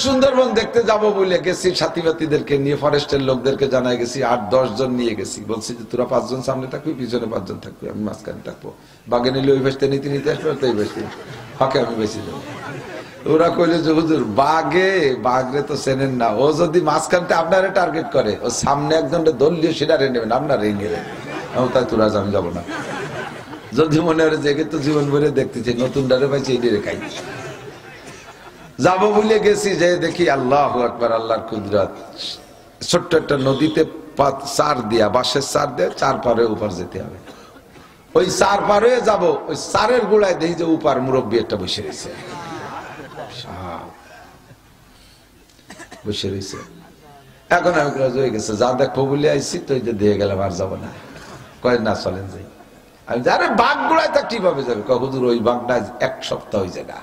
সুন্দরবন দেখতে যাব বলে গেছি, সাথীবাতীদেরকে নিয়ে, ফরেস্টের লোকদেরকে জানাই গেছি, 8-10 জন নিয়ে গেছি। বলছি যে তোরা 5 জন সামনে থাকবি, পিছনে 5 জন থাকবি, আমি মাঝখানে থাকবো। বাগে নিলে ওই বেসতে নিতে নিতে আসবে, তো এই বেসতে ফাঁকে আমি বেশি দেবো। ওরা কইলে যে হুজুর বাঘরে তো চেনেন না, ও যদি মাঝখানতে আপনারে টার্গেট করে, ও সামনে একজন দলীয় সেটারে নেবেন, আপনার রেঙ্গে তাই তোরা আমি যাবো না। যদি মনে হয় যে তো জীবন ভরে দেখতেছি, নতুন ডারে পাইছি এই রেখাই যাবো বলে গেছি, যে দেখি আল্লাহু আকবার, আল্লাহর কুদরত। ছোট্ট একটা নদীতে চার দিয়া, বাঁশের চার দিয়ে 4 পারে উপর যেতে হবে। ওই 4 পারে যাব, ওই 4-এর গোড়ায় দেখি যে উপার মুরব্বী একটা বসে রয়েছে, বসে রয়েছে। এখন আমি হয়ে গেছে, যা দেখবো বলে আইসি, তো এই যে দিয়ে গেলাম, আর যাবো না। কয় না চলেন যাই। আমি আরে বাঘ গোড়ায় তা কিভাবে যাবে? হুজুর ওই বাঘটা 1 সপ্তাহ ওই জায়গা,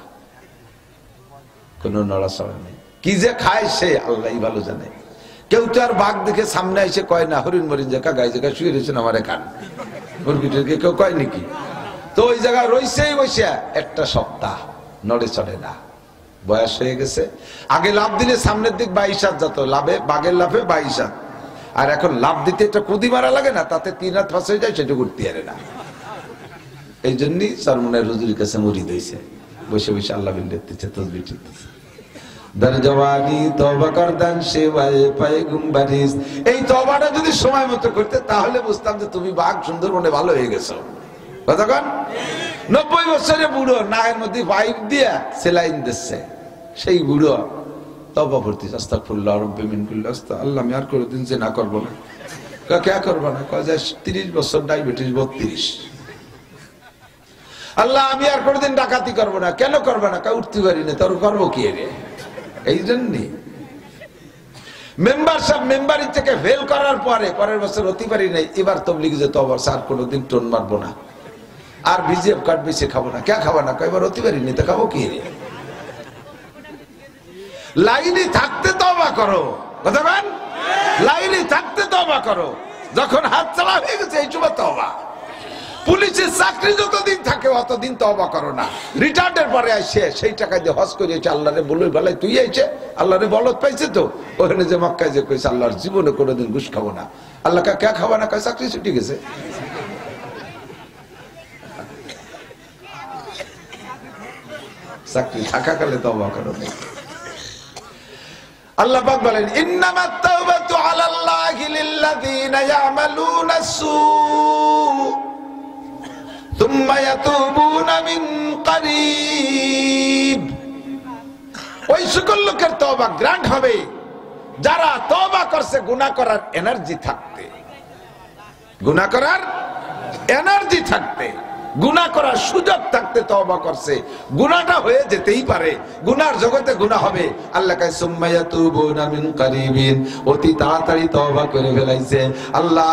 কোন নড়াচড়া নেই। কি যে খায় সে আল্লাহ ভালো জানে। কেউ তো আর বাঘ দেখে সামনে এসে কয় না, হরিণ মরিণ জায়গা গায়ে জায়গায় শুয়ে রয়েছেন আমারে খান, মুরগিটাকে কেউ কয় নাকি? তো ওই জায়গায় রয়েছেই বসে 1 সপ্তাহ, নড়ে চড়ে না, বয়স হয়ে গেছে। আগে লাভ দিলে সামনের দিক 22 হাত যেত, বাঘের লাভে 22 হাত। আর এখন লাভ দিতে একটা কুদি মারা লাগে না, তাতে 3 হাত ফাঁস হয়ে যায়, সেটা করতে পারে না। এই জন্যই সরমনের হুজুরের কাছে মুরিদ হয়েছে, বসে বসে আল্লাহ বিল্লাহ তসবিহ টিপতেছে। দরজওয়ানি তওবা করদান সেবায়ে পয়গম্বরিস। এই তওবাটা যদি সময় মতো করতে, তাহলে বুঝতাম যে তুমি বাঘ সুন্দরবনে ভালো হয়ে গেছো। কতক্ষণ 90 বছরের বুড়ো, নাকের মধ্যে পাইপ দিয়া সেলাইন দিচ্ছে, সেই বুড়ো তওবা করতেছে, আস্তাগফিরুল্লাহ রাব্বি মিন কুল্লি আস্তাগফির, আল্লাহ আমি আর কোনোদিন জিনা করব না। কে করবে না? কয় যে 30 বছর ডায়াবেটিস 32। আল্লাহ আমি আর কোনোদিন ডাকাতি করবো না। কেন করবে না? উঠতে পারি না, তোর করবো কি রে? এই জন্যে মেম্বারি থেকে ফেল করার পরের বছর হতে পারি নাই, এবার তবলিগে যেতে হবে, আর কোনোদিন টোন মারবো না, আর বিজেপ কার্ড বেশি খাবো না। কে খাবো না? এবার হতে পারি না, তো খাবো কি রে? লাইনে থাকতে তওবা করো, বুঝলেন? লাইনে থাকতে তওবা করো। যখন হাত চালা হয়ে গেছে, এই সময় তওবা। পুলিশের চাকরি যতদিন থাকে অতদিন তওবা করো না। রিটায়ার্ডের পরে আসে সেই টাকা দিয়ে হজ করে এসে আল্লাহরে বলই বেলায় তুই আইছে, আল্লাহরে বলত পাইছে, তো ওখানে যে মক্কায় যে কইছে আল্লাহর জীবনে কোনোদিন ঘুষ খাবো না। আল্লাহ কে খাবো না? কয় চাকরি ছুটি গেছে। চাকরি থাকাকালে তওবা করো। আল্লাহ পাক বলেন, ইন্নামাত তাওবাতু আলাল্লাহি লিল্লাযিনা ইয়ামালুনা সূ তুম্মা ইয়াতুবুনা মিন করিব। ওই সকল লোকের তওবা গ্রান্ট হবে যারা তওবা করছে গুনাহ করার এনার্জি থাকতে, গুনাহ করার এনার্জি থাকতে, গুনাহ করার সুযোগ থাকতে তওবা করছে। গুনাহটা হয়ে যেতেই পারে, গুনার জগতে গুনাহ হবে। আল্লাহ কয় সুম্মা ইয়াতুবুনা মিন করিবিন, অতি তাড়াতাড়ি তওবা করে ফেলাইছে। আল্লাহ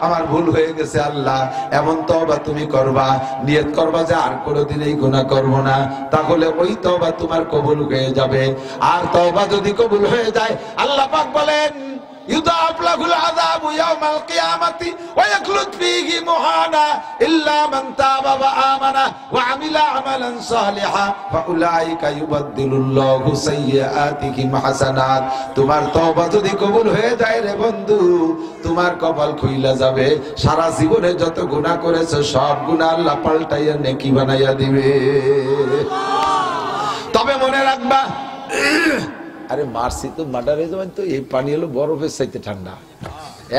আমার ভুল হয়ে গেছে, আল্লাহ এমন তওবা তুমি করবা, নিয়ত করবা যে আর কোনোদিন এই গুনাহ করব না, তাহলে ওই তওবা তোমার কবুল হয়ে যাবে। আর তওবা যদি কবুল হয়ে যায়, আল্লাহ পাক বলেন يضاعف له العذاب يوم القيامة ويخلد فيه مهانا إلا من تاب وآمن وعمل عملا صالحا فأولئك يبدل الله سيئاتهم حسنات। তোমার তওবা যদি কবুল হয়ে যায় রে বন্ধু, তোমার কপাল খুইলা যাবে। সারা জীবনে যত গুনাহ করেছো সব গুনাহ আল্লাহ পাল্টাইয়া নেকি বানাইয়া দিবে। তবে মনে রাখবা, আরে মারছি তো মার্ডারে যাবেন, তো এই পানি হলো বরফের চাইতে ঠান্ডা।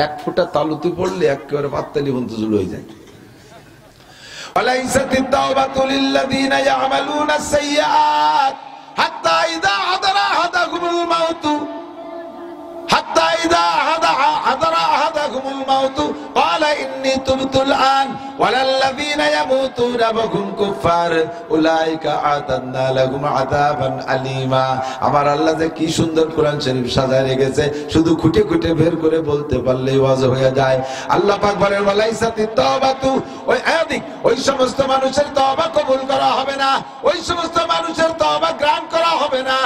1 ফোঁটা তালুতে পড়লে একেবারে পাততালি বন্ধ শুরু হয়ে যায়। ওয়ালাইসাতিত তাওবাতু লিল্লাযিনা ইয়ামালুনা সাইয়্যাত হাত্তা ইযা হাদারা আহাদাকুমুল মাউত, হাত্তা ইযা হাদারা আহাদাকুমুল মাউত ক্বালা ইন্নী তুবতুল আন ওয়ালাল্লাযিনা ইয়ামুতুনা ওয়া হুম কুফার উলাইকা আতাদনা লাহুম আযাবান আলীমা। আমার আল্লাহ যে কি সুন্দর কোরআন শরীফ সাজায় রেখেছে, শুধু খুঁটে খুঁটে বের করে বলতে পারলেই ওয়াজ হয়ে যায়। আল্লাহ পাক বলেন ওয়ালাইসাতিত তাওবাতু, ওই সমস্ত মানুষের তওবা কবুল করা হবে না, ওই সমস্ত মানুষের তওবা গ্রহণ করা হবে না,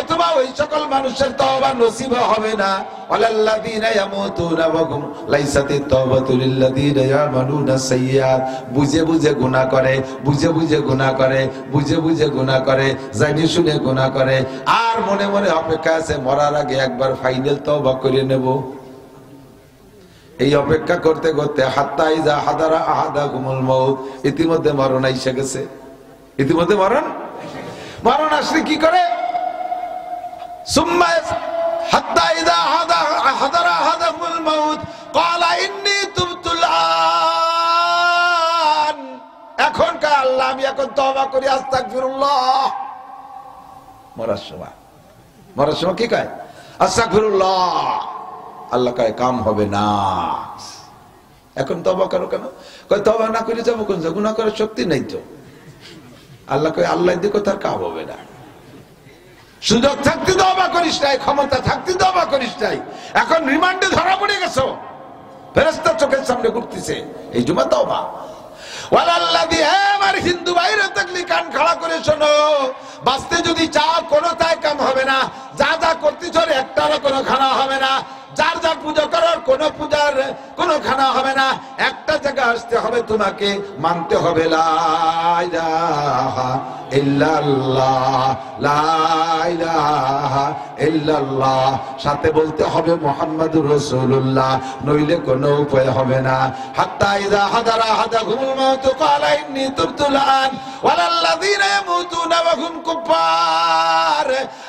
অথবা ওই সকল মানুষের তওবা নসিব হবে না। ওয়ালাল্লাযিনা ইয়ামুতুনা ওয়া হুম লাইসাতিত তাওবাতু লিল্লাযিনা ওয়াল্লাযীনা ইয়ামালুনা সাইয়্যাত, বুঝে বুঝে গুনাহ করে, বুঝে বুঝে গুনাহ করে, বুঝে বুঝে গুনাহ করে, জানি শুনে গুনাহ করে, আর মনে মনে অপেক্ষা আছে মরার আগে একবার ফাইনাল তওবা করে নেব। এই অপেক্ষা করতে করতে হাত্তা ইযা হাদারা আহাদাকুমুল মাউত, ইতিমধ্যে মরণ এসে গেছে। ইতিমধ্যে মরণ আসলে কি করে? সুম্মা হাত্তা ইযা হাদারা আহাদাকুমুল মাউত ক্বালা ইন্নী তুবতুল আন, এখন কা আল্লাহ আমি এখন তওবা করি, আস্তাগফিরুল্লাহ। মরার সময় কি কয়? আস্তাগফিরুল্লাহ। আল্লাহ কয় কাম হবে না, এখন তওবা করো কেন? কয় তওবা না করে যাবো কোন, গুনাহ করার শক্তি নাই তো। আল্লাহ কয় আল্লাহ দিকে তার কাম হবে না। সুযোগ থাকতে তওবা করিস নাই, ক্ষমতা থাকতে তওবা করিস নাই, এখন রিমান্ডে ধরা পড়ে গেছো, ফেরেশতা চোখের সামনে ঘুরতেছে, এই জন্য তওবা। ওয়ালাল্লাযী, আমার হিন্দু ভাইরা থাকলে কান খাড়া করে শোনো, বাঁচতে যদি চাও কোনো তাই কাম হবে না, যা যা করতেছ একটারও কোনো খানা হবে না, যার যা পূজা করার কোন পূজার কোন খানা হবে না, একটা জায়গা আসতে হবে, তোমাকে মানতে হবে লা ইলাহা ইল্লাল্লাহ, লা ইলাহা ইল্লাল্লাহ, সাথে বলতে হবে মুহাম্মাদুর রাসূলুল্লাহ, নইলে কোনো উপায় হবে না। হাত্তা ইযা হাদারা আহাদাকুমুল মাউত ক্বালা ইন্নী তুবতুল আন ওয়ালাল্লাযীনা ইয়ামুতুনা ওয়া হুম কুফার,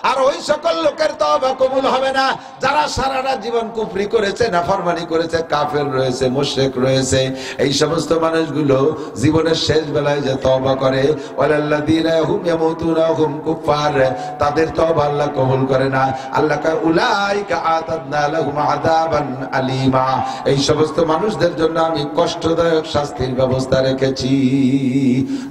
আর ওই সকল লোকের তওবা কবুল হবে না যারা সারাটা জীবন কুফরি করেছে, নাফরমানি করেছে, কাফের রয়েছে, মুশরিক রয়েছে। এই সমস্ত মানুষগুলো জীবনের শেষ বেলায় যে তওবা করে, ওয়ালাল্লাযীনা হুম ইয়ামুতুনা ওয়া হুম কুফার, তাদের তওবা আল্লাহ কবুল করে না। আল্লাহ কয় উলাইকা আতাদনা লাহুম আযাবান আলীমা, এই সমস্ত মানুষদের জন্য আমি কষ্টদায়ক শাস্তির ব্যবস্থা রেখেছি।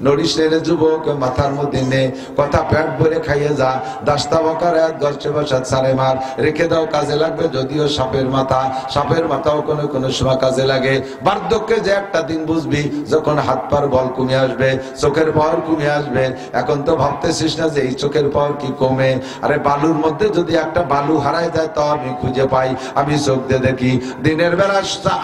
নড়িস রে যুবক, মাথার মধ্যে নে, কথা পেট ভরে খাইয়ে যা, দাস্তা বকার এক গর্চে বসা ছাড়ে মার, রেখে দাও কাজে লাগবে, যদিও সাপের মাথাও কোনো কোনো সময় কাজে লাগে। বার্ধক্যে যে একটা দিন বুঝবি যখন হাত পার বল কমে আসবে, চোখের পাওয়ার কমে আসবে। এখন তো ভাবতেছিস না যে এই চোখের পাওয়ার কি কমে? আরে বালুর মধ্যে যদি একটা বালু হারায় যায় তো আমি খুঁজে পাই, আমি চোখ দিয়ে দেখি, দিনের বেলা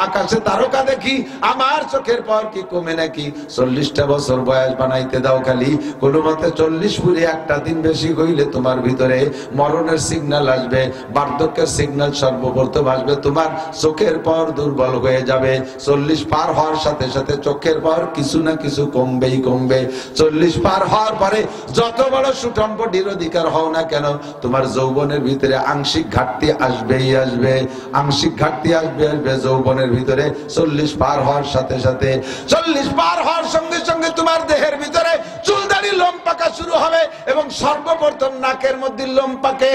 আকাশে তারকা দেখি, আমার চোখের পাওয়ার কি কমে নাকি? 40টা বছর বয়স বানাইতে দাও খালি, কোনো মতে 40 পুরে একটা দিন বেশি হইলে তোমার ভিতরে মরণের সিগন্যাল আসবে, বার্ধক্যের সিগন্যাল সর্বপ্রথম আসবে, তোমার চোখের পাওয়ার দুর্বল হয়ে যাবে। 40 পার হওয়ার সাথে সাথে চোখের পাওয়ার কিছু না কিছু কমবেই কমবে। 40 পার হওয়ার পরে যত বড় সুঠম বডির অধিকার হও না কেন, তোমার যৌবনের ভিতরে আংশিক ঘাটতি আসবেই আসবে, আংশিক ঘাটতি আসবে যৌবনের ভিতরে। 40 পার হওয়ার সাথে সাথে, 40 পার হওয়ার সঙ্গে সঙ্গে তোমার দেহের ভিতরে চুলদাড়ি লোম পাকা শুরু হবে, এবং সর্বপ্রথম নাকের মধ্যে লোম পাকে,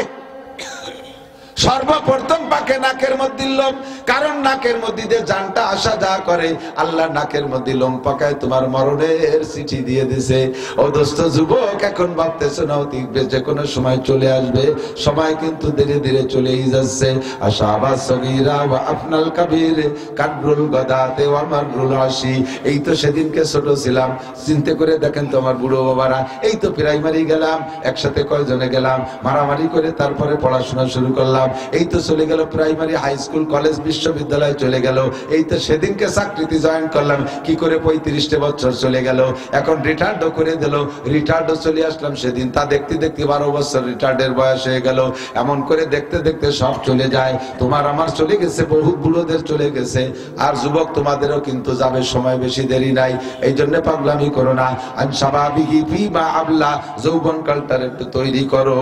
সর্বপ্রথম পাকে নাকের মধ্যে লোম, কারণ নাকের মধ্যে দিয়ে জানটা আসা যা করে, আল্লাহ নাকের মধ্যে লোম পাকায় তোমার মরণের চিঠি দিয়ে দিছে। ও দোস্ত যুবক, এখন ভাবতেছ না অতি যে কোনো সময় চলে আসবে, সময় কিন্তু ধীরে ধীরে চলেই যাচ্ছে। আশাবা সগীরা ওয়া আফনাল কাবীর কাদরুল গদাতে ওয়া মাররুল আশি, এই তো সেদিনকে ছোট ছিলাম, চিন্তা করে দেখেন তো আমার বুড়ো বাবারা, এই তো প্রাইমারি গেলাম, একসাথে কয়জনে গেলাম, মারামারি করে তারপরে পড়াশোনা শুরু করলাম, এই তো চলে গেল প্রাইমারি, হাই স্কুল, কলেজ, বিশ্ববিদ্যালয় চলে গেল, এই তো সেদিনকে চাকরিতে জয়েন করলাম, কি করে 35টা বছর চলে গেল, এখন রিটায়ার্ডও করে দিল, রিটায়ার্ডও চলে আসলাম সেদিন, তা দেখতে দেখতে 12 বছর রিটায়ার্ডের বয়স হয়ে গেল। এমন করে দেখতে দেখতে সব চলে যায়, তোমার আমার চলে গেছে, বহু বুড়োদের চলে গেছে, আর যুবক তোমাদেরও কিন্তু যাবে, সময় বেশি দেরি নাই। এই জন্য পাগলামি করো না, আন শাবাবিহি ফিমা আবলা, যৌবন কালটার একটু তৈরি করো।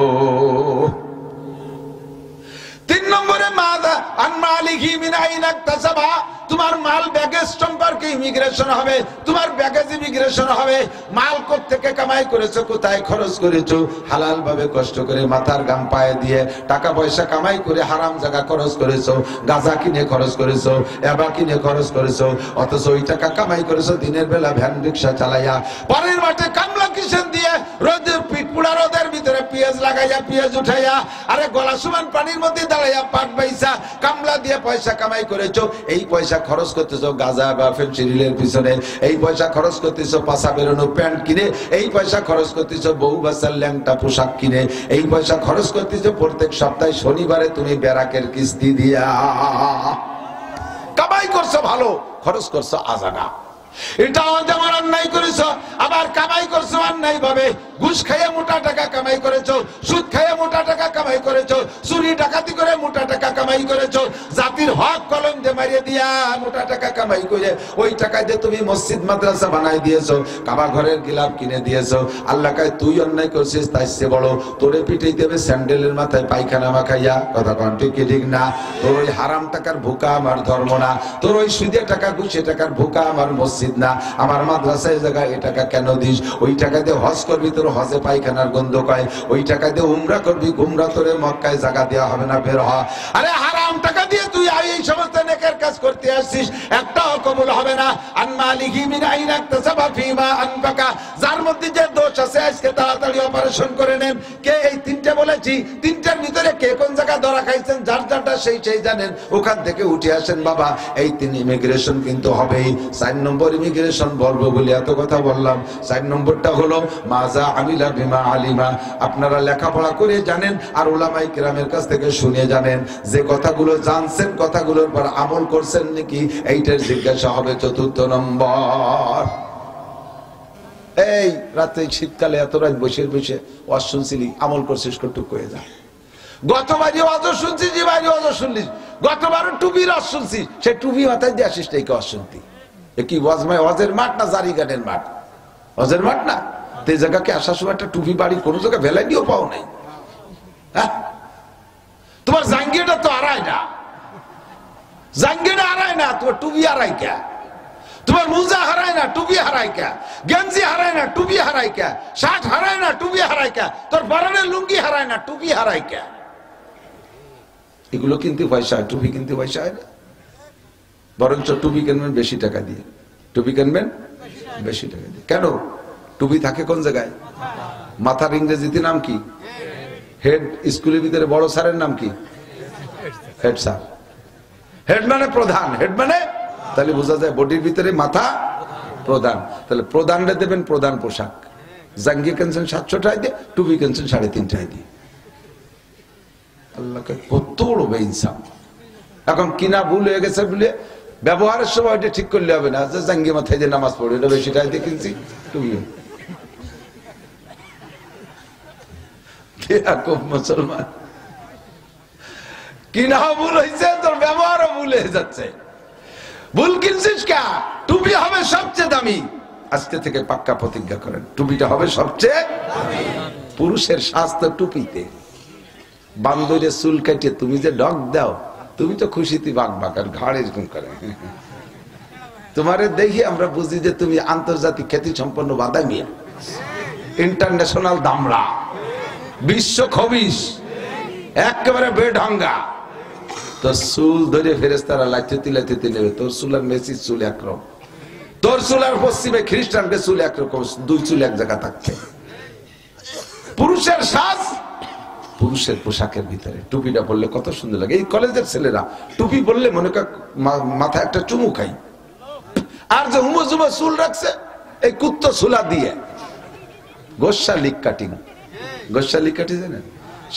3 নম্বরে মাযা আন মালিহি মিন আইনা ইকতাসাবা, তোমার মাল ব্যাগেজ সম্পর্কে ইমিগ্রেশন হবে, তোমার ব্যাগেজ ইমিগ্রেশন হবে। মাল কোত্থেকে কামাই করেছো, কোথায় খরচ করেছো, হালাল ভাবে কষ্ট করে মাথার ঘাম পায়ে দিয়ে টাকা পয়সা কামাই করে হারাম জায়গা খরচ করেছো, গাঁজা কিনে খরচ করেছো, এবা কিনে খরচ করেছো, অথচ ওই টাকা কামাই করেছো দিনের বেলা ভ্যান রিক্সা চালাইয়া, পরের মাঠে কামলা কিষেন দিয়ে রোদের পিটপুড়া রোদের ভিতরে পেঁয়াজ লাগাইয়া, পেঁয়াজ উঠাইয়া, আরে গলা সমান পানির মধ্যে দাঁড়াইয়া পাট বাইসা কামলা দিয়ে পয়সা কামাই করেছো। এই পয়সা খরচ করতেছো গাঁজা বা ফেন্সিডিলের পিছনে, এই পয়সা খরচ করতেছো পাশা বেরোনো প্যান্ট কিনে, এই পয়সা খরচ করতেছো বউ বাচ্চার ল্যাংটা পোশাক কিনে, এই পয়সা খরচ করতেছো প্রত্যেক সপ্তাহে শনিবারে তুমি ব্যারাকের কিস্তি দিয়া। কামাই করছো করছো ভালো, খরচ করছো আজানা। এটাও যেমন অন্যায় করেছো, আবার কামাই করছো অন্যায় ভাবে। ঘুষ খাইয়ে মোটা টাকা কামাই করেছো, সুদ খাইয়ে মোটা টাকা কামাই করেছো, চুরি ডাকাতি করে মোটা টাকা কামাই করেছো, জাতির হক কলম দিয়ে মারিয়ে দিয়া মোটা টাকা কামাই করে ওই টাকা দিয়ে তুমি মসজিদ মাদ্রাসা বানাই দিয়েছো, কাবা ঘরের গিলাপ কিনে দিয়েছো। আল্লাহ কয় তুই অন্যায় করছিস তাই সে বড়, তোরে পিটাই দেবে স্যান্ডেলের মাথায় পায়খানা মাখাইয়া। কথা কন ঠিক কি ঠিক না? তোর ওই হারাম টাকার ভুকা আমার ধর্ম না, তোর ওই সুদে টাকা ঘুষে টাকার ভুকা আমার মসজিদ না, আমার মাদ্রাসায় জায়গা এ টাকা কেন দিস? ওই টাকা দিয়ে হজ করবি, তোর হজে পায়খানার গন্ধ পায়। ওই টাকা দিয়ে উমরা করবি, উমরা তোরে মক্কায় জায়গা দেওয়া হবে না, বের হ। আরে হারাম টাকা দিয়ে তুই এই সমস্ত নেকের কাজ করতে আসছিস, একটাও কবুল হবে না। আনমালিহি মিন আইনা ইকতাসাবা ফিমা আনফাকা, যার মধ্যে যে দোষ আছে আজকে তাড়াতাড়ি অপারেশন করে নেন। কে এই তিনটে বলেছি, তিনটার ভিতরে কে কোন জায়গা ধরা খাইছেন, যার যারটা সেই জানেন, ওখান থেকে উঠে আসেন বাবা। এই তিন ইমিগ্রেশন কিন্তু হবেই। 4 নম্বর ইমিগ্রেশন বলবো বলে এত কথা বললাম। 4 নম্বরটা হলো মাজা আমিলা বিমা আলিমা। আপনারা লেখাপড়া করে জানেন আর উলামায়ে কেরামের কাছ থেকে শুনে জানেন, যে কথাগুলো জানছেন কথাগুলোর পর আমল করছেন নাকি, এইটার জিজ্ঞাসা হবে 4 নম্বর। এই রাতে শীতকালে এত রাত বসে বসে ওয়াজ শুনছিলি, আমল করছিস কটুক হয়ে যা। গতবারই ওয়াজ শুনছি, যে বাড়ি ওয়াজ শুনলিস, গতবারও টুপির ওয়াজ শুনছি, সেই টুপি মাথায় দিয়ে আসিস তাই ওয়াজ শুনতি। কি ওয়াজের মাঠ না জারি গানের মাঠ? ওয়াজের মাঠ না? এই জায়গাকে আসার সময় একটা টুপি বাড়ি কোনো জায়গায় ভেলাই দিয়েও পাও নাই। হ্যাঁ, তোমার জাঙ্গিয়াটা তো হারায় না, জাঙ্গিয়াটা হারায় না, তোমার টুপি হারায় কে? তোমার মোজা হারায় না, টুপি হারায় কে? গেঞ্জি হারায় না, টুপি হারায় কে? শার্ট হারায় না, টুপি হারায় কে? তোর বরণের লুঙ্গি হারায় না, টুপি হারায় কে? এগুলো কিনতে পয়সা, টুপি কিনতে পয়সা হয় না। বরঞ্চ টুপি কিনবেন বেশি টাকা দিয়ে, টুপি কিনবেন বেশি টাকা দিয়ে। কেন? টুপি থাকে কোন জায়গায়? মাথার ইংরেজিতে নাম কি? হেড। স্কুলের ভিতরে বড় স্যারের নাম কি? Head sir. হেড মানে প্রধান, হেড মানে, তাহলে বোঝা যায় বডির ভিতরে মাথা প্রধান। তাহলে প্রধানরা দেবেন প্রধান পোশাক। জাঙ্গি কিনছেন 700 টাকা দিয়ে, টুপি কিনছেন 3.5 টাকা দিয়ে। আল্লাহকে কত বড় বেইনসাফ। এখন কিনা ভুল হয়ে গেছে বলে ব্যবহারের সময় এটা ঠিক করলে হবে না, যে জাঙ্গি মাথায় যে নামাজ পড়ে এটা বেশি টাকা দিয়ে কিনছি, টুপি। মুসলমান কিনা ভুল হয়েছে, তোর ব্যবহারও ভুল হয়ে যাচ্ছে। ভুল কিনছিস কে? টুপি হবে সবচেয়ে দামি। আজকে থেকে পাক্কা প্রতিজ্ঞা করেন, টুপিটা হবে সবচেয়ে দামি। পুরুষের স্বাস্থ্য টুপিতে। বান্দরে চুল কাটে তুমি যে ডগ দাও, তুমি তো খুশিতে বাঘ বাঘ আর ঘাড় এরকম করে। তোমারে দেখি আমরা বুঝি যে তুমি আন্তর্জাতিক খ্যাতি সম্পন্ন বাদামিয়া, ইন্টারন্যাশনাল দামড়া, বিশ্ব খবিস, একেবারে বেঢঙ্গা। তোর চুল ধরে ফেরেশতারা লাইতে লাইতে নেবে। তোর চুল আর মেসির চুল একরকম, তোর চুল আর পশ্চিমে খ্রিস্টানকে চুল একরকম, 2 চুল এক জায়গা থাকছে। পুরুষের সাজ, পুরুষের পোশাকের ভিতরে টুপিটা পরলে কত সুন্দর লাগে। এই কলেজের ছেলেরা টুপি পরলে মনে কর মাথায় একটা চুমু খাই। আর যে হুমো জুমো চুল রাখছে, এই কুত্তো চুলা দিয়ে গোস্বালিক কাটিং। গোস্বালিক কাটি জানেন?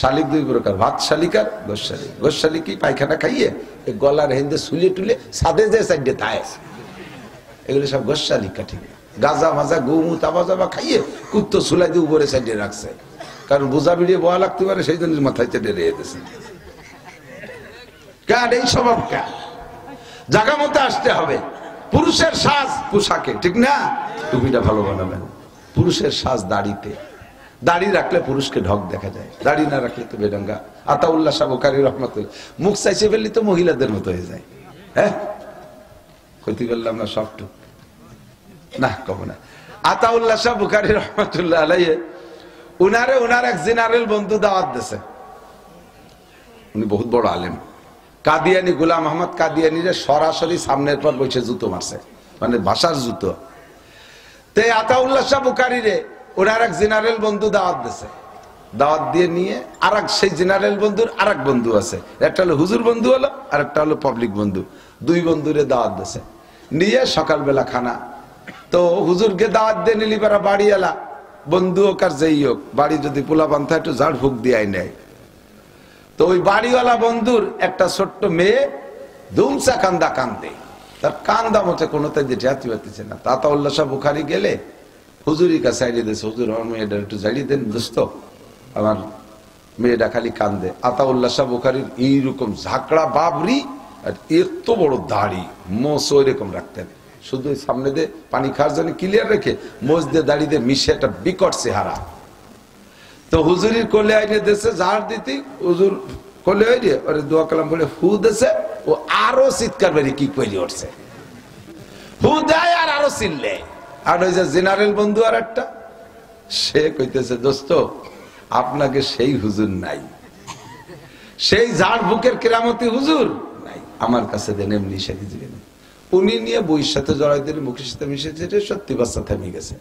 শালিক 2 প্রকার, ভাত শালিক আর গোস্বালিক। গোস্বালিক কি পায়খানা খাইয়ে এই গলার হেন্দে সুলে টুলে সাদে যে সাইডে থায়, এগুলো সব গোস্বালিক কাটিং। গাজা মাজা গুমু তাবা জাবা খাইয়ে কুত্তো চুলা দিয়ে উপরে সাইডে রাখছে, কারণ বোঝা বিড়িয়ে বোয়া লাগতে পারে, সেই জন্য মাথায় চেটে রেখে দিয়েছে। কার এই স্বভাব? জায়গা মতো আসতে হবে। পুরুষের সাজ পোশাকে, ঠিক না? টুপিটা ভালো বানাবেন। পুরুষের সাজ দাড়িতে, দাড়ি রাখলে পুরুষকে ঢক দেখা যায়, দাড়ি না রাখলে তো বেডঙ্গা। আতাউল্লাহ শাহ বুখারী রহমাতুল্লাহ, মুখ চাইছে ফেললি তো মহিলাদের মতো হয়ে যায়। হ্যাঁ, কইতে বললাম না সবটুক না, কব না। আতাউল্লাহ শাহ বুখারী রহমাতুল্লাহ আলাইহি উনার এক জেনারেল বন্ধু দাওয়াত দিয়েছে। উনি বহুত বড় আলেম। কাদিয়ানি গোলাম আহমদ কাদিয়ানিরে সরাসরি সামনের পর বসে জুতো মারছে, মানে ভাষার জুতো। তে আতাউল্লাহ শাহ বুখারীরে ওনার এক জেনারেল বন্ধু দাওয়াত দিয়েছে। দাওয়াত দিয়ে নিয়ে আর এক সেই জেনারেল বন্ধুর আর এক বন্ধু আছে, একটা হলো হুজুর বন্ধু হলো, আর একটা হলো পাবলিক বন্ধু। 2 বন্ধুরে দাওয়াত দিয়েছে। নিয়ে সকালবেলা খানা তো হুজুরকে দাওয়াত দিয়ে নিলি পারা বাড়ি এলা, বন্ধু হোক আর যেই হোক, বাড়ি যদি পোলা বান্ধা একটু ঝাড় ফুক দিয়ে নেয়। তো ওই বাড়িওয়ালা বন্ধুর একটা ছোট্ট মেয়ে ধুমসা কান্দা কান্দে। তা তার কান্দা মতে কোনোটাই দিয়ে জাতি পারতেছে না। আতাউল্লাহ শাহ বুখারী গেলে হুজুরের কাছে আইডিয়ে দিয়েছে, হুজুর আমার মেয়েটা একটু জাড়িয়ে দেন দোস্ত, আমার মেয়েটা খালি কান্দে। আতাউল্লাহ শাহ বুখারীর এইরকম ঝাঁকড়া বাবরি আর এত বড় দাড়ি, মোষ ওইরকম রাখতেন, শুধু সামনে দিয়ে পানি খাওয়ার জন্য ক্লিয়ার রেখে মোষ দিয়ে দাড়ি দিয়ে মিশে একটা বিকট চেহারা। তো হুজুরির কোলে আইনে দেশে ঝাড় দিতে, হুজুর কোলে আইনে ওরে দোয়া কালাম বলে ফু দেশে, ও আরো চিৎকার বেরি কি করে উঠছে, ফু দেয় আর আরো চিল্লে। আর ওই যে জেনারেল বন্ধু আর একটা, সে কইতেছে দোস্ত আপনাকে সেই হুজুর নাই, সেই ঝাড় বুকের কেরামতি হুজুর নাই, আমার কাছে দেন এমনি সাথে দিলেন। উনি নিয়ে বইয়ের সাথে জড়াই দিলে, মুখের সাথে মিশেছে, সত্যি বাচ্চা থেমে গেছে।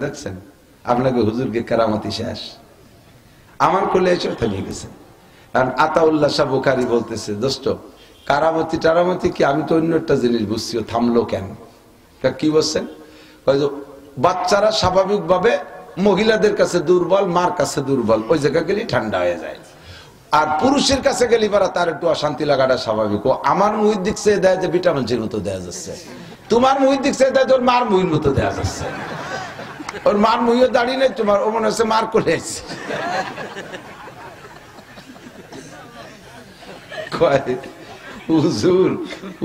দেখছেন আপনাকে হুজুরকে কেরামতি শেষ, আমার কোলে এসে থেমে গেছে। কারণ আতাউল্লাহ শাহ বুখারী বলতেছে দোস্ত কারামতি টারামতি কি, আমি তো অন্য একটা জিনিস বুঝছি, ও থামলো কেন? কি বলছেন? বাচ্চারা স্বাভাবিক ভাবে মহিলাদের কাছে দুর্বল, মার কাছে দুর্বল, ওই জায়গা গেলে ঠান্ডা হয়ে যায়, আর পুরুষের কাছে গেলে পারা তার একটু অশান্তি লাগাটা স্বাভাবিক। ও আমার মুহির দিক চেয়ে দেয় যে ভিটামিন সির মতো দেওয়া যাচ্ছে, তোমার মুহির দিক চেয়ে দেয় ওর মার মুহির মতো দেওয়া যাচ্ছে, ওর মার মুহিও দাঁড়িয়ে নেই, তোমার ও মনে হচ্ছে মার করে আসছে। হুজুর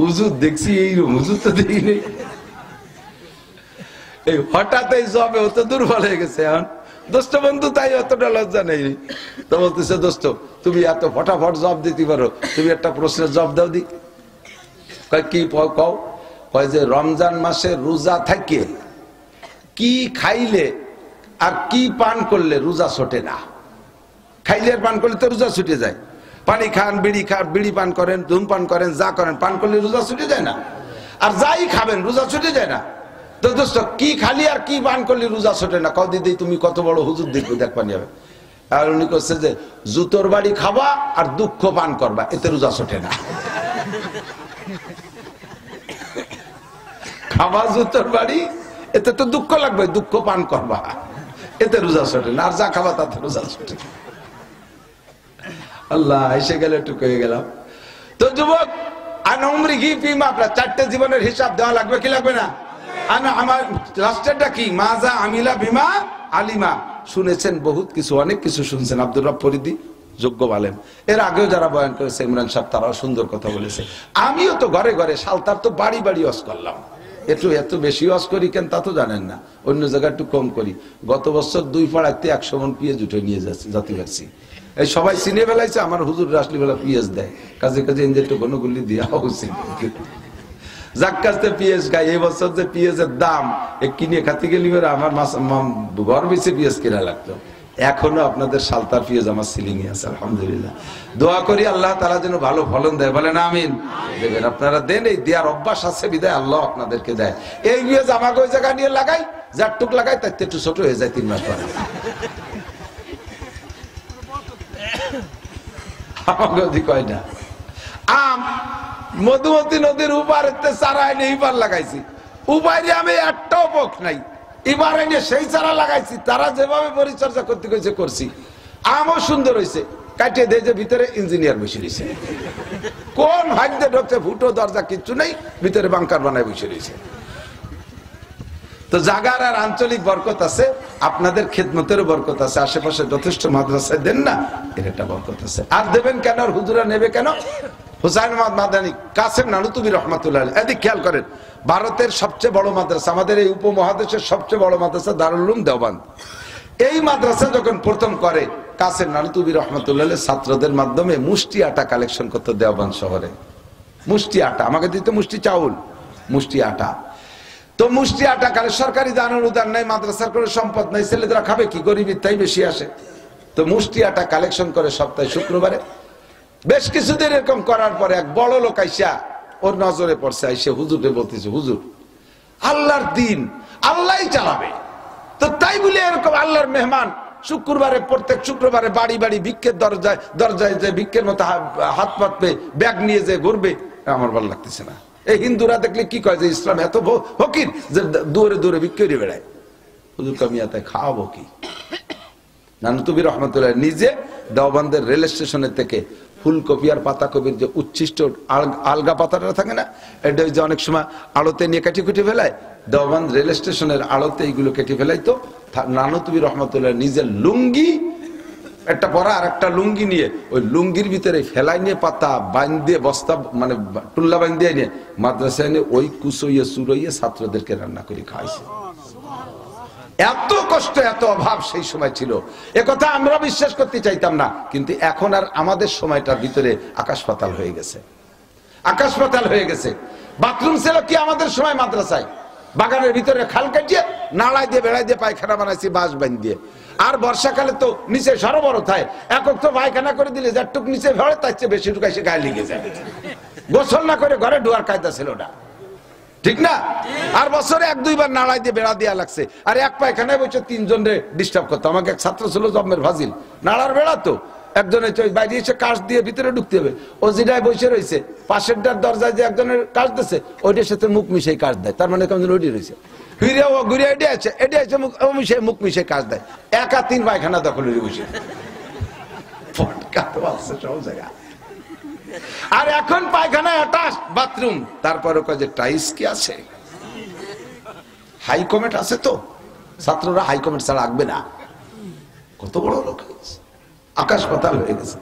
হুজুর দেখছি এইরকম, হুজুর তো দেখি নেই, এই হঠাৎ এই জবে ও তো দুর্বল হয়ে গেছে। এখন দোস্ত বন্ধু তাই অতটা লজ্জা নেই। তো বলতেছে দোস্ত তুমি এত ফটাফট জব দিতে পারো, তুমি একটা প্রশ্নের জব দাও দি। কি কও? কয় যে রমজান মাসে রোজা থাকে কি খাইলে আর কি পান করলে রোজা ছোটে না? খাইলে আর পান করলে তো রোজা ছুটে যায়। পানি খান, বিড়ি পান করেন, ধূমপান করেন, যা করেন, পান করলে রোজা ছুটে যায় না? আর যাই খাবেন রোজা ছুটে যায় না? তো দোস্ত কি খালি আর কি পান করলে রোজা ছোটে না? কও দিদি তুমি কত বড় হুজুর দেখবে, দেখবানি হবে। আর উনি করছে যে জুতোর বাড়ি খাবা আর দুঃখ পান করবা, এতে রোজা ছোটে না। খাবা জুতোর বাড়ি, এতে তো দুঃখ লাগবে, দুঃখ পান করবা, এতে রোজা ছোটে না। আর যা খাবা তাতে রোজা ছোটে। আল্লাহ এসে গেলে একটু হয়ে গেলাম। তো যুবক আপনার 4টে জীবনের হিসাব দেওয়া লাগবে কি লাগবে না? আমার লাস্টেরটা কি? মাজা আমিলা বিমা আলিমা। শুনেছেন বহুত কিছু, অনেক কিছু শুনছেন। আব্দুর রব ফরিদি যোগ্য আলেম, এর আগেও যারা বয়ান করেছে, ইমরান সাহেব, তারাও সুন্দর কথা বলেছে। আমিও তো ঘরে ঘরে সালতার তো বাড়ি বাড়ি ওয়াজ করলাম। এত বেশি ওয়াজ করি কেন তা তো জানেন না, অন্য জায়গায় একটু কম করি। গত বছর 2 পাড়াতে 100 মণ পিঁয়াজ উঠে নিয়ে যাতে পারছি। এই সবাই চিনে বেলাইছে আমার হুজুর আসলি বেলা পিঁয়াজ দেয়, কাজে কাজে একটু গণগুলি দেওয়া উচিত। যাক কাছতে পিঁয়াজ খাই, এই বছর যে পিঁয়াজের দাম কিনে খাতে গেলি আমার ঘর বেশি পিঁয়াজ কেনা লাগতো। এখনো আপনাদের সালতার পিঁয়াজ আমার সিলিং এ আছে, আলহামদুলিল্লাহ। দোয়া করি আল্লাহ তাআলা যেন ভালো ফলন দেয়, বলেন আমিন। দেবেন, আপনারা দেন, এই দেওয়ার অভ্যাস আছে বিদায় আল্লাহ আপনাদেরকে দেয়। এই পিঁয়াজ আমাকে ওই জায়গা নিয়ে লাগাই, যার টুক লাগাই তার একটু ছোট হয়ে যায় 3 মাস পরে। আমাকে ওদিক হয় না। আম মধুমতি নদীর উপারে চারা এনে এবার লাগাইছি, উপারে আমি একটাও পক নাই, এবার এনে সেই চারা লাগাইছি। তারা যেভাবে পরিচর্যা করতে কইছে করছি, আমও সুন্দর হয়েছে। কাটিয়ে দিয়ে যে ভিতরে ইঞ্জিনিয়ার বসে রয়েছে, কোন ভাগ্যে ঢুকছে, ফুটো দরজা কিচ্ছু নেই, ভিতরে বাংকার বানায় বসে রয়েছে। তো জাগার আর আঞ্চলিক বরকত আছে, আপনাদের খেদমতেরও বরকত আছে, আশেপাশে যথেষ্ট মাদ্রাসায় দেন না, এর একটা বরকত আছে। আর দেবেন কেন, আর হুজুরা নেবে কেন? হুসাইন মাদানী কাসেম নানুতুবি রহমাতুল্লাহ আলাইহি, এদিক খেয়াল করেন, ভারতের সবচেয়ে বড় মাদ্রাসা, আমাদের এই উপমহাদেশের সবচেয়ে বড় মাদ্রাসা দারুল উলুম দেওবন্দ। এই মাদ্রাসা যখন প্রথম করে কাসেম নানুতুবি রহমাতুল্লাহ আলাইহি ছাত্রদের মাধ্যমে মুষ্টি আটা কালেকশন করতে দেওবন্দ শহরে। মুষ্টি আটা আমাকে দিতে, মুষ্টি চাউল, মুষ্টি আটা। তো মুষ্টি আটা কালে সরকারি দান অনুদান নাই, মাদ্রাসার কোনো সম্পদ নাই, ছেলেরা খাবে কি, গরিবের তাই বেশি আসে। তো মুষ্টি আটা কালেকশন করে সপ্তাহে শুক্রবারে। বেশ কিছুদিন এরকম করার পরে এক বড় লোক আইসা ওর নজরে পড়ছে, আইসে হুজুরকে বলতেছে, হুজুর আল্লাহর দিন আল্লাহই চালাবে, তো তাই বলে এরকম আল্লাহর মেহমান শুক্রবারে, প্রত্যেক শুক্রবারে বাড়ি বাড়ি ভিক্ষের দরজায় দরজায় যে ভিক্ষের মতো হাত পাতবে, ব্যাগ নিয়ে যে ঘুরবে, আমার ভালো লাগতেছে না। এই হিন্দুরা দেখলে কি কয় যে ইসলাম এত ফকির যে দূরে দূরে ভিক্ষে বেড়ায়। হুজুর কামিয়াতে খাওয়াবো কি? নানুতুবি রহমাতুল্লাহ নিজে দেওবন্দের রেল স্টেশনের থেকে ফুলকপি আর পাতাকপির যে উচ্ছিষ্ট আলগা পাতাটা থাকে না, এটা যে অনেক সময় আড়তে নিয়ে কেটে কুটে ফেলায়, দেওবন্দ রেল স্টেশনের আড়তে এইগুলো কেটে ফেলাইতো। নানুতুবি রহমতুল্লাহ নিজের লুঙ্গি একটা পরা আর একটা লুঙ্গি নিয়ে ওই লুঙ্গির ভিতরে ফেলাই নিয়ে পাতা বাঁধিয়ে বস্তা মানে টুল্লা বাঁধিয়ে নিয়ে মাদ্রাসায় নিয়ে ওই কুচইয়ে চুরইয়ে ছাত্রদেরকে রান্না করে খাওয়াইছে। এত কষ্ট এত অভাব সেই সময় ছিল, একথা আমরা বিশ্বাস করতে চাইতাম না। কিন্তু এখন আর আমাদের সময়টার ভিতরে আকাশ পাতাল হয়ে গেছে, আকাশ পাতাল হয়ে গেছে। বাথরুম ছিল কি আমাদের সময় মাদ্রাসায়, বাগানের ভিতরে খাল কাটিয়ে নালায় দিয়ে বেড়াই দিয়ে পায়খানা বানাইছি বাঁশ বান দিয়ে। আর বর্ষাকালে তো নিচে সরবরাহ থাকে, একক তো পায়খানা করে দিলে যারটুক নিচে ভরে তার চেয়ে বেশি টুকাই সে গায়ে লেগে যায়। গোসল না করে ঘরে ঢোয়ার কায়দা ছিল না, ঠিক না? আর বছরে 1-2 বার নালায় দিয়ে বেড়া দেওয়া লাগছে। আর এক পায়খানায় বসে 3 জনরে ডিস্টার্ব করতো। আমাকে এক ছাত্র ছিল জম্মের ফাজিল, নালার বেড়া তো একজনের বাইরে এসে কাশ দিয়ে ভিতরে ঢুকতে হবে, ও যেটাই বসে রয়েছে পাশের দরজায় যে একজনের কাশ দিচ্ছে ওইটার সাথে মুখ মিশাই কাশ দেয়, তার মানে কেমন ওইটি রয়েছে ফিরে ও ঘুরে এটি আছে এটি আছে মুখ মিশে কাশ দেয়। 1 আর 3 পায়খানা দখল হয়ে বসে সব জায়গা। আর এখন পায়খানায় হঠাৎ বাথরুম, তারপরে কয় যে টাইস কি আছে, হাই কমেন্ট আছে, তো ছাত্ররা হাই কমেন্ট ছাড়া আঁকবে না। কত বড় লোক, আকাশ পাতাল হয়ে গেছে।